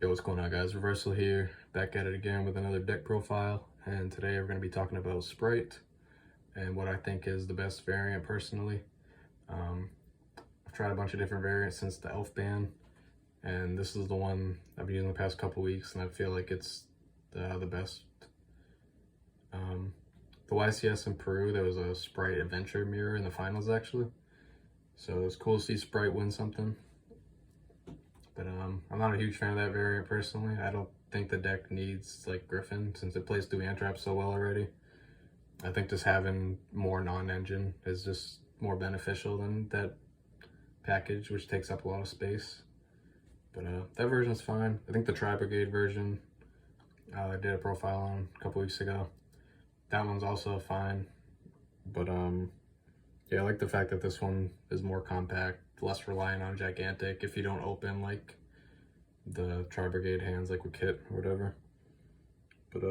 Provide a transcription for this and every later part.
Yo, what's going on, guys? Reversal here, back at it again with another deck profile, and today we're going to be talking about Spright and what I think is the best variant personally. I've tried a bunch of different variants since the elf ban, and this is the one I've been using the past couple weeks, and I feel like it's the best. The YCS in Peru, there was a Spright Adventure mirror in the finals actually, so it's cool to see Spright win something. But I'm not a huge fan of that variant personally. I don't think the deck needs like Griffin since it plays through Ant Trap so well already. I think just having more non-engine is just more beneficial than that package, which takes up a lot of space. But that version's fine. I think the Tri-Brigade version I did a profile on a couple weeks ago. That one's also fine. But yeah, I like the fact that this one is more compact, less reliant on gigantic if you don't open like the Tri-Brigade hands like with Kit or whatever. But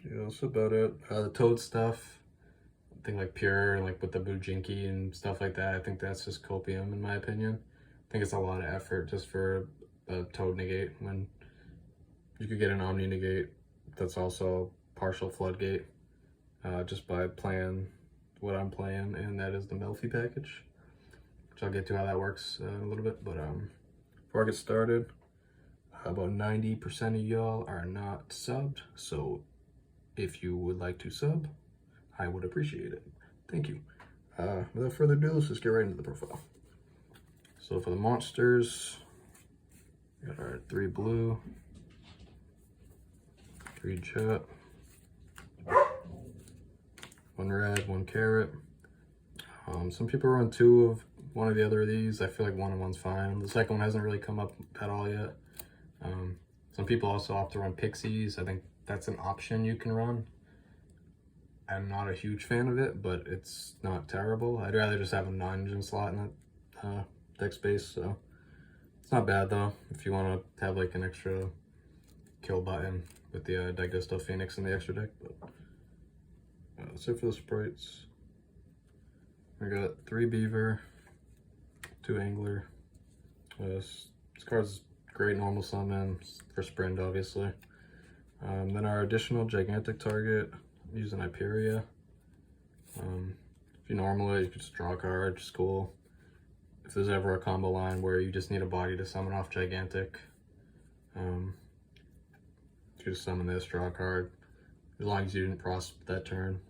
yeah, that's about it. The Toad stuff, I think like Pure, like with the Bujinki and stuff like that, I think that's just copium in my opinion. I think it's a lot of effort just for a Toad negate when you could get an Omni negate that's also partial Floodgate just by playing what I'm playing, and that is the Melffy package, which I'll get to how that works in a little bit. But before I get started, about 90% of y'all are not subbed, so if you would like to sub, I would appreciate it. Thank you. Without further ado, let's just get right into the profile. So for the monsters, we got our 3 blue, 3 jet, 1 red, 1 carrot. Some people run 2 of one or the other of these. I feel like 1 and 1's fine. The second one hasn't really come up at all yet. Some people also opt to run pixies. I think that's an option you can run. I'm not a huge fan of it, but it's not terrible. I'd rather just have a non-engine slot in that deck space, so it's not bad though if you want to have like an extra kill button with the Digesto Phoenix in the extra deck. But that's it for the sprites. We got 3 Beaver, 2 Angler. This card's great normal summon for Sprint, obviously. Then our additional gigantic target, I'm using Hyperia. If you normal it, you can just draw a card, which is cool. If there's ever a combo line where you just need a body to summon off gigantic, you just summon this, draw a card, as long as you didn't prosp that turn.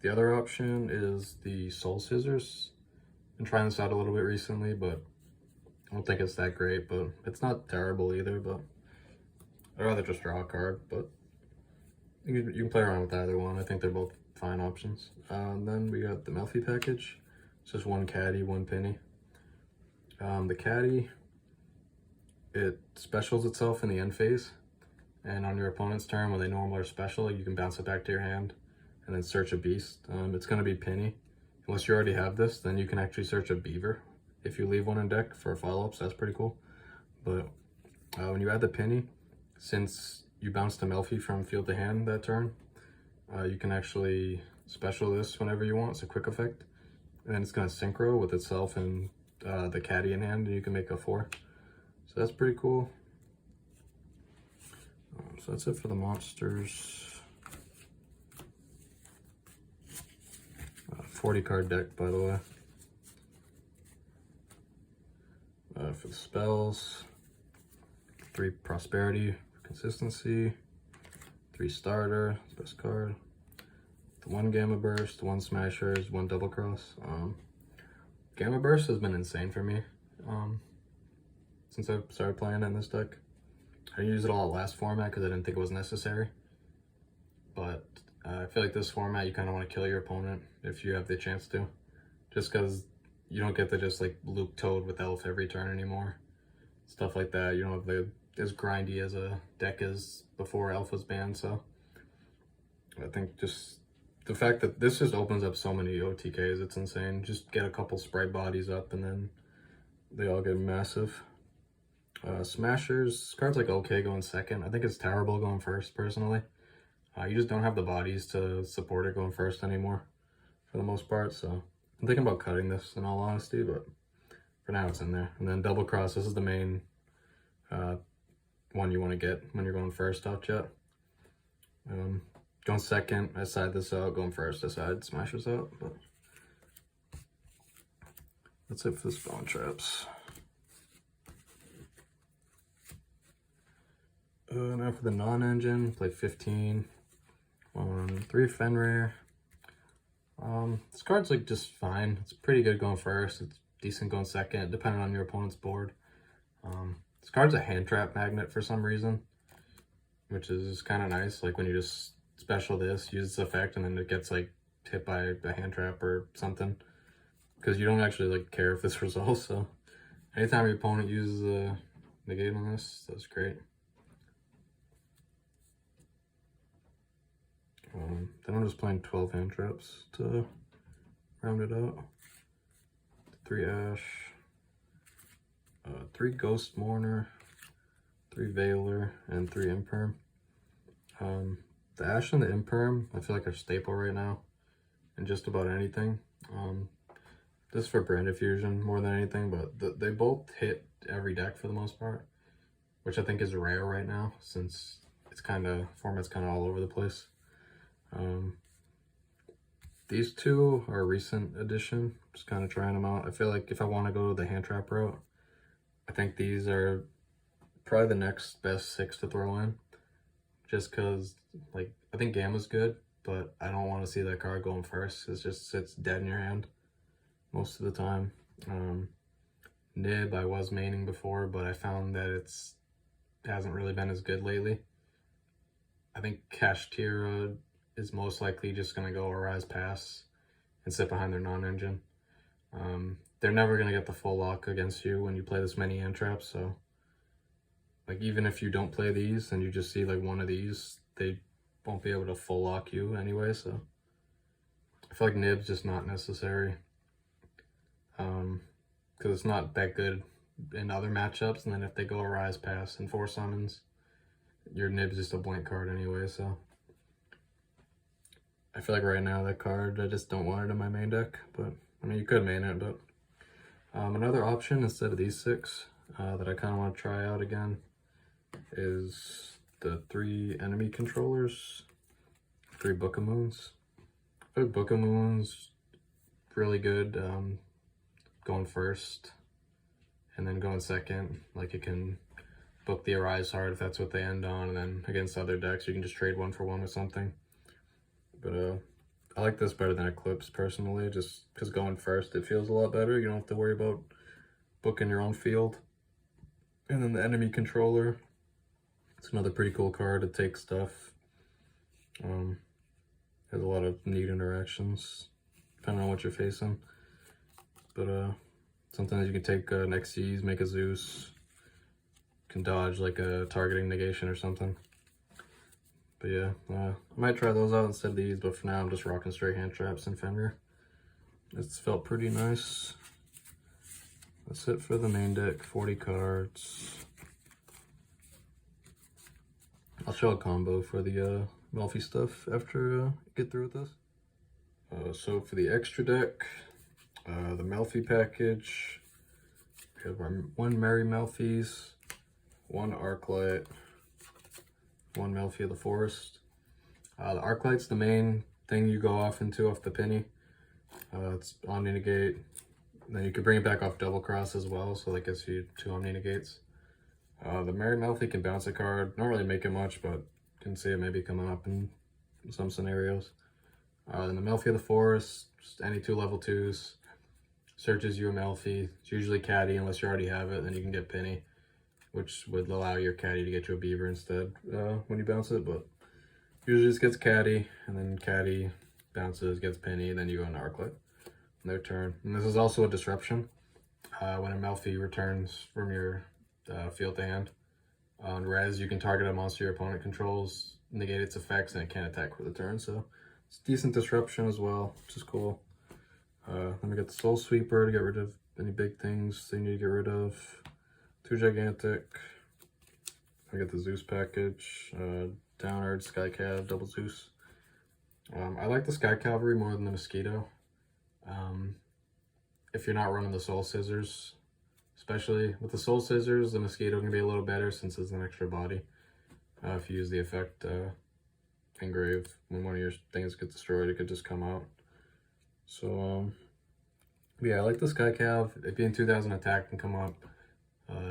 The other option is the Soul Scissors. Been trying this out a little bit recently, but I don't think it's that great, but it's not terrible either. But I'd rather just draw a card, but you can play around with either one. I think they're both fine options. Then we got the Melffy package. It's just 1 caddy, 1 penny. The caddy, it specials itself in the end phase, and on your opponent's turn when they normal or special, you can bounce it back to your hand and then search a beast. It's going to be penny. Unless you already have this, then you can actually search a Beaver if you leave one in deck for follow-ups. That's pretty cool. But when you add the penny, since you bounce the Melffy from field to hand that turn, you can actually special this whenever you want. It's a quick effect, and then it's going to synchro with itself and the caddy in hand, and you can make a 4. So that's pretty cool. So that's it for the monsters. 40 card deck, by the way. For the spells, 3 prosperity for consistency, 3 starter, that's the best card. The 1 gamma burst, 1 smashers, 1 double cross. Gamma burst has been insane for me since I started playing it in this deck. I didn't use it all last format because I didn't think it was necessary, but I feel like this format you kind of want to kill your opponent if you have the chance to, just because you don't get to just like loop Toad with Elf every turn anymore. Stuff like that, you don't have the as grindy as a deck as before Elf was banned. So I think just the fact that this just opens up so many OTKs, it's insane. Just get a couple Spright bodies up and then they all get massive. Smashers, this card's like okay going second. I think it's terrible going first personally. You just don't have the bodies to support it going first anymore for the most part, so I'm thinking about cutting this in all honesty, but for now it's in there. And then double cross, this is the main one you want to get when you're going first out jet. Going second, I side this out. Going first, I side smashes out. But that's it for the spawn traps. Now for the non-engine, play 15 on 3 Fenrir. This card's like just fine. It's pretty good going first. It's decent going second, depending on your opponent's board. This card's a hand trap magnet for some reason, which is kind of nice. Like when you just special this, use its effect, and then it gets like hit by a hand trap or something, because you don't actually like care if this resolves. So anytime your opponent uses a negate on this, that's great. Then I'm just playing 12 hand traps to round it out. 3 Ash, 3 Ghost Mourner, 3 Veiler, and 3 Imperm. The Ash and the Imperm, I feel like are staple right now in just about anything. This for brand diffusion more than anything, but they both hit every deck for the most part, which I think is rare right now since it's format's kind of all over the place. These two are a recent addition, just kind of trying them out. I feel like if I want to go the hand trap route, I think these are probably the next best 6 to throw in, just because like I think Gamma's good, but I don't want to see that card going first. It just sits dead in your hand most of the time. Nib I was maining before, but I found that it hasn't really been as good lately. I think Kashtira is most likely just going to go Arise Pass and sit behind their non-engine. They're never going to get the full lock against you when you play this many hand traps, so like even if you don't play these and you just see like one of these, they won't be able to full lock you anyway, so I feel like Nib's just not necessary, because it's not that good in other matchups, and then if they go Arise Pass and 4 summons, your Nib's just a blank card anyway, so I feel like right now that card, I just don't want it in my main deck, but I mean, you could main it, but another option instead of these 6 that I kind of want to try out again is the 3 enemy controllers, 3 Book of Moons. I feel like Book of Moons really good going first, and then going second. Like it can book the Arise hard if that's what they end on, and then against other decks you can just trade 1 for 1 with something. But I like this better than Eclipse personally, just because going first it feels a lot better. You don't have to worry about booking your own field. And then the enemy controller, it's another pretty cool card to take stuff. Has a lot of neat interactions depending on what you're facing. But sometimes you can take an Xyz, make a Zeus, can dodge like a targeting negation or something. But yeah, I might try those out instead of these, but for now I'm just rocking straight hand traps and Fenrir. It's felt pretty nice. That's it for the main deck, 40 cards. I'll show a combo for the Melffy stuff after I get through with this. So for the extra deck, the Melffy package, we have our 1 Merry Melffys, 1 Arclight, 1 Melffy of the Forest. The Arclight's the main thing you go off into off the penny. It's Omni Negate. Then you can bring it back off Double Cross as well, so that gets you 2 Omni Negates. The Merry Melffy can bounce a card. Don't really make it much, but can see it maybe coming up in some scenarios. Then the Melffy of the Forest, just any 2 level 2s. Searches you a Melffy. It's usually Caddy unless you already have it, then you can get Penny, which would allow your Caddy to get you a Beaver instead when you bounce it, but usually just gets Caddy, and then Caddy bounces, gets Penny, then you go into Arclight on their turn. And this is also a disruption. When a Melffy returns from your field to hand, on res, you can target a monster your opponent controls, negate its effects, and it can't attack for the turn, so it's decent disruption as well, which is cool. Then we got the Soul Sweeper to get rid of any big things they need to get rid of. 2 Gigantic. I got the Zeus package, Downard, Sky Cav, Double Zeus. I like the Sky Cavalry more than the Mosquito. If you're not running the Soul Scissors, Especially with the Soul Scissors, the Mosquito can be a little better since it's an extra body. If you use the effect engrave, when one of your things gets destroyed, it could just come out. So, yeah, I like the Sky Cav. It being 2000 attack can come up.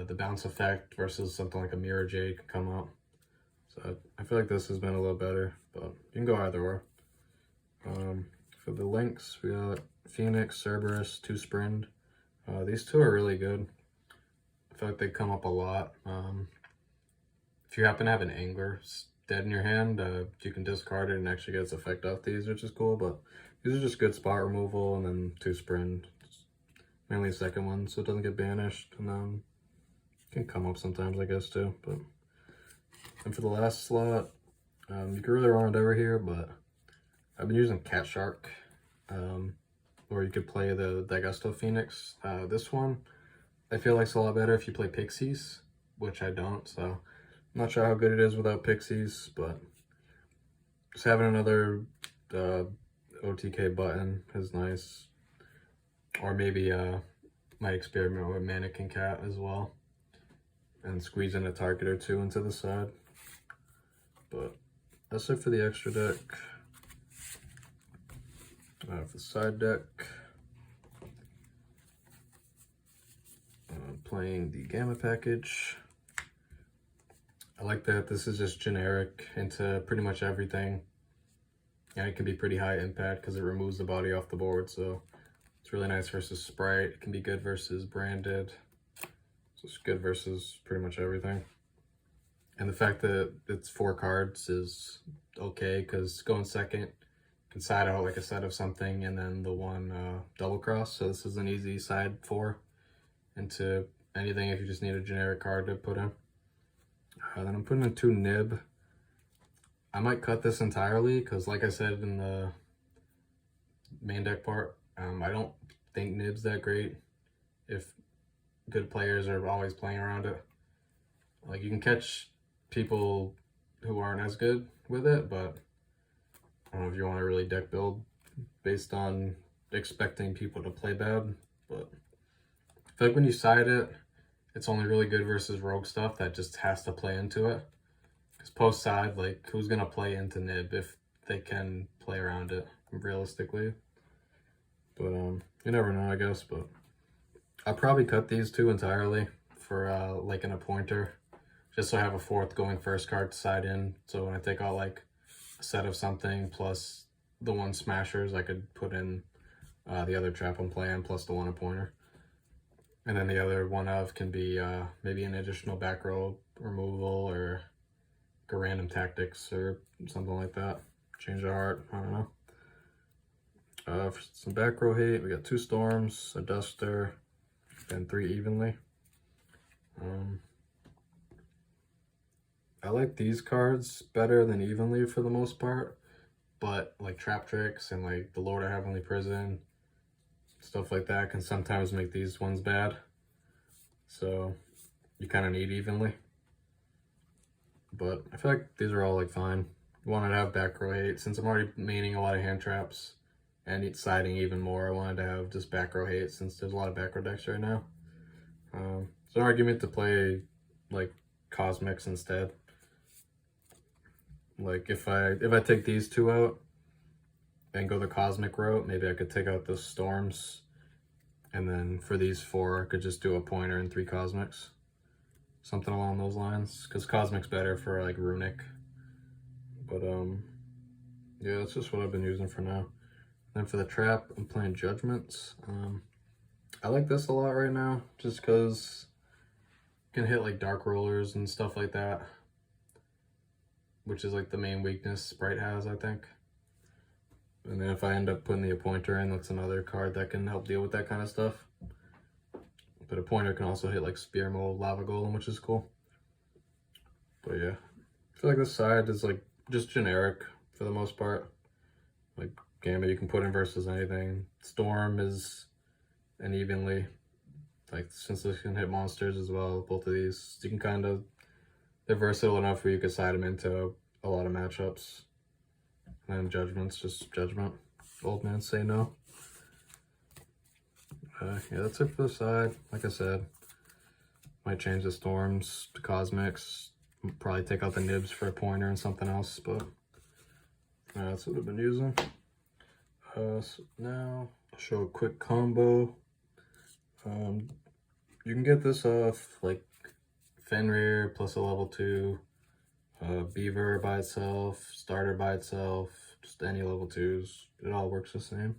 The bounce effect versus something like a Mirror Jade can come up. So I feel like this has been a little better, but you can go either or. For the links, we got Phoenix, Cerberus, 2 Sprint. These two are really good. I feel like they come up a lot. If you happen to have an Angler dead in your hand, you can discard it and actually get its effect off these, which is cool, but these are just good spot removal, and then 2 Sprint. Mainly the second one, so it doesn't get banished, and then it can come up sometimes, I guess, too. But and for the last slot, you can really run it over here, but I've been using Cat Shark, or you could play the Dagusto Phoenix. This one, I feel like it's a lot better if you play Pixies, which I don't, so I'm not sure how good it is without Pixies, but just having another OTK button is nice. Or maybe might experiment with Mannequin Cat as well, and squeeze in a target or 2 into the side. But that's it for the extra deck. For the side deck, playing the Gamma package. I like that this is just generic into pretty much everything. And it can be pretty high impact because it removes the body off the board, so it's really nice versus Spright. It can be good versus Branded. So it's good versus pretty much everything. And the fact that it's 4 cards is okay, because going second can side out like a set of something, and then the one double cross. So this is an easy side 4 into anything if you just need a generic card to put in. Then I'm putting in 2 Nib. I might cut this entirely because, like I said in the main deck part, I don't think Nib's that great if good players are always playing around it. Like, you can catch people who aren't as good with it, but I don't know if you want to really deck build based on expecting people to play bad. But I feel like when you side it, it's only really good versus rogue stuff that just has to play into it. Because post side, like, who's going to play into Nib if they can play around it realistically? But you never know, I guess. But I'll probably cut these 2 entirely for like in a pointer, just so I have a 4th going first card to side in. So when I take out like a set of something plus the 1 smashers, I could put in the other trap I'm playing plus the 1 a pointer. And then the other one of can be maybe an additional back row removal, or a random tactics or something like that. Change of heart, I don't know. For some back row hate, we got 2 Storms, a Duster, and 3 Evenly. I like these cards better than Evenly for the most part, but like Trap Tricks and like the Lord of Heavenly Prison, stuff like that can sometimes make these ones bad. So you kind of need Evenly. But I feel like these are all like fine. I wanted to have back row hate since I'm already maining a lot of hand traps and it's siding even more. I wanted to have just back row hate since there's a lot of back row decks right now. It's an argument to play like Cosmics instead. Like if I take these 2 out and go the Cosmic route, maybe I could take out the Storms, and then for these 4 I could just do a pointer and 3 Cosmics. Something along those lines, because Cosmic's better for like Runic. But yeah, that's just what I've been using for now. Then for the trap, I'm playing Judgments. I like this a lot right now, just because you can hit like Dark Rollers and stuff like that, which is like the main weakness Spright has, I think. And then if I end up putting the Appointer in, that's another card that can help deal with that kind of stuff. But Appointer can also hit like Spear Mold, Lava Golem, which is cool. But yeah, I feel like this side is like just generic for the most part. Like Gambit you can put in versus anything. Storm is an Evenly. Like, since this can hit monsters as well, both of these, you can kind of, they're versatile enough where you could side them into a lot of matchups. And then Judgment's just Judgment. Old man say no. Yeah, that's it for the side. Like I said, Might change the storms to cosmics. Probably take out the nibs for a pointer and something else, but that's what I've been using. So now I'll show a quick combo. You can get this off like Fenrir plus a level 2, Beaver by itself, Starter by itself, just any level 2s. It all works the same.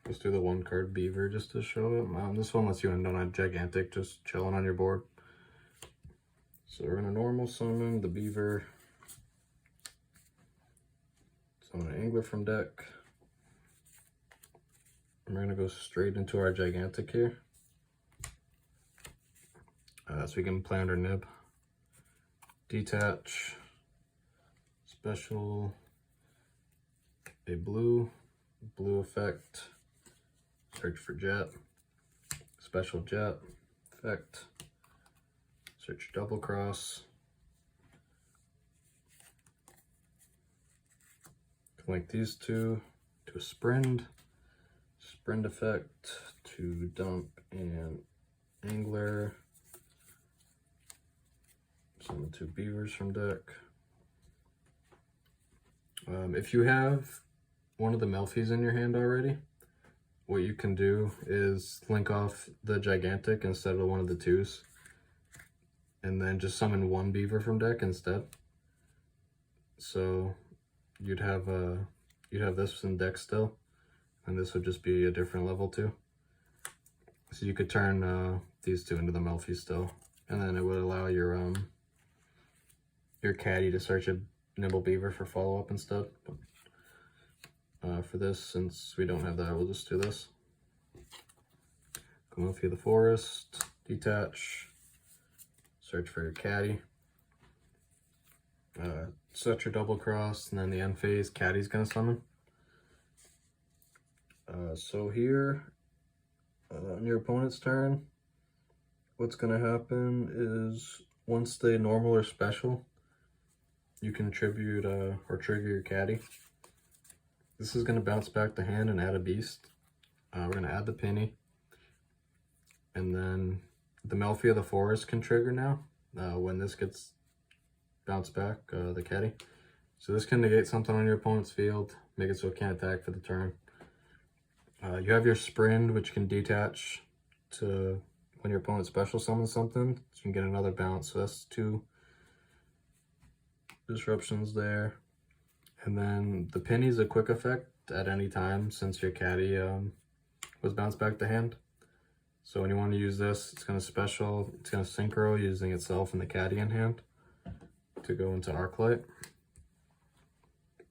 Let's do the 1-card Beaver just to show it. This one lets you end on a gigantic, just chilling on your board. So we're gonna normal summon the Beaver. Summon an Angler from deck. And we're gonna go straight into our gigantic here. So we can play under nib. Detach. Special. A blue effect. Search for jet. Special jet effect. Search double cross. Link these two to a sprint effect to dump and angler. Summon 2 beavers from deck. If you have one of the Melffys in your hand already, what you can do is link off the gigantic instead of one of the 2s, and then just summon 1 beaver from deck instead. So you'd have this in deck still, and this would just be a different level 2. So you could turn these 2 into the Melffy still, and then it would allow your caddy to search a nimble beaver for follow-up instead. For this, since we don't have that, we'll just do this. Melffy of the Forest, detach, search for your caddy, set your double cross, and then the end phase, caddy's gonna summon. So here, on your opponent's turn, what's gonna happen is once they normal or special, you can tribute or trigger your caddy. This is going to bounce back the hand and add a beast. We're going to add the penny. And then the Melffy of the Forest can trigger now when this gets bounced back, the caddy. So this can negate something on your opponent's field, make it so it can't attack for the turn. You have your Sprind, which can detach to when your opponent special summons something. So you can get another bounce. So that's 2 disruptions there. And then the penny's a quick effect at any time since your caddy was bounced back to hand. So when you want to use this, it's going to synchro using itself and the caddy in hand to go into Arclight.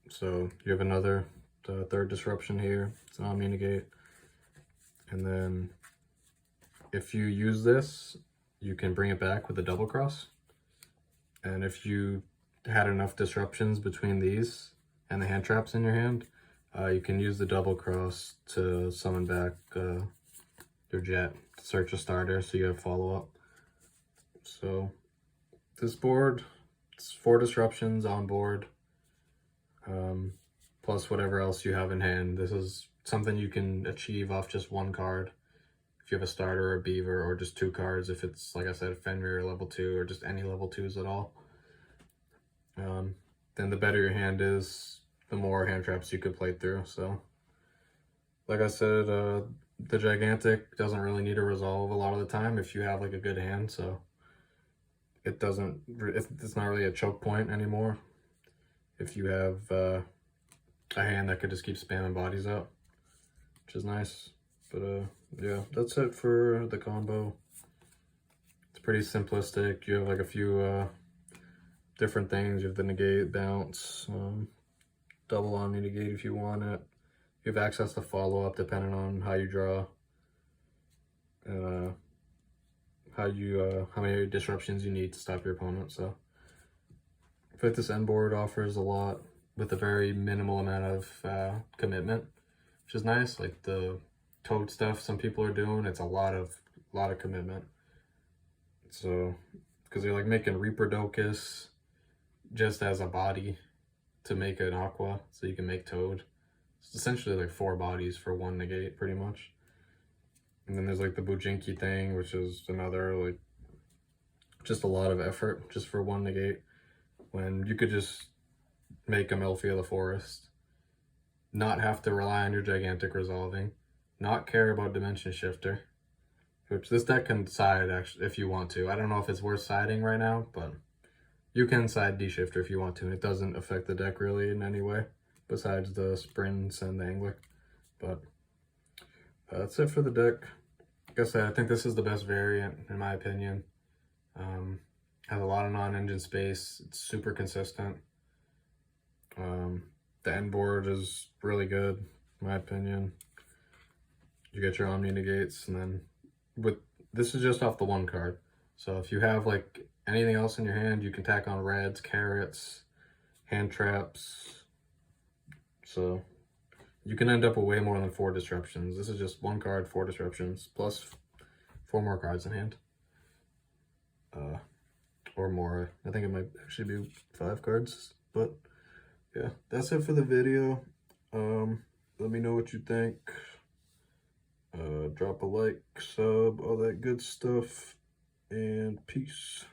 So you have another 3rd disruption here. It's an Omni negate. And then if you use this, you can bring it back with a double cross. And if you had enough disruptions between these and the hand traps in your hand, you can use the double cross to summon back your jet to search a starter so you have follow-up. So this board, it's 4 disruptions on board, plus whatever else you have in hand. This is something you can achieve off just 1 card. If you have a starter or a beaver, or just 2 cards if it's, like I said, Fenrir level 2 or just any level 2s at all. Then the better your hand is, the more hand traps you could play through. So like I said, the gigantic doesn't really need a resolve a lot of the time if you have like a good hand, so it's not really a choke point anymore if you have a hand that could just keep spamming bodies out, which is nice. But yeah, that's it for the combo. It's pretty simplistic. You have like a few different things. You have the negate, bounce, double Omni negate if you want it. You have access to follow-up depending on how you draw, and how many disruptions you need to stop your opponent. So I feel like this end board offers a lot with a very minimal amount of commitment, which is nice. Like the toad stuff some people are doing, it's a lot of commitment. So because they're like making Reaperdocus just as a body to make an aqua, so you can make toad. It's essentially like 4 bodies for 1 negate, pretty much. And then there's like the Bujinki thing, which is another, like, just a lot of effort just for 1 negate, when you could just make a Melffy of the Forest, not have to rely on your gigantic resolving, not care about Dimension Shifter, which this deck can side actually if you want to. I don't know if it's worth siding right now, but you can side D-Shifter if you want to, and it doesn't affect the deck really in any way, besides the sprints and the Angler. But that's it for the deck. Like I said, I think this is the best variant, in my opinion. Has a lot of non-engine space. It's super consistent. The end board is really good, in my opinion. You get your Omni Negates, and then this is just off the 1 card. So if you have like anything else in your hand, you can tack on reds, carrots, hand traps. So you can end up with way more than 4 disruptions. This is just 1 card, 4 disruptions, plus 4 more cards in hand. Or more. I think it might actually be 5 cards. But yeah, that's it for the video. Let me know what you think. Drop a like, sub, all that good stuff, and peace.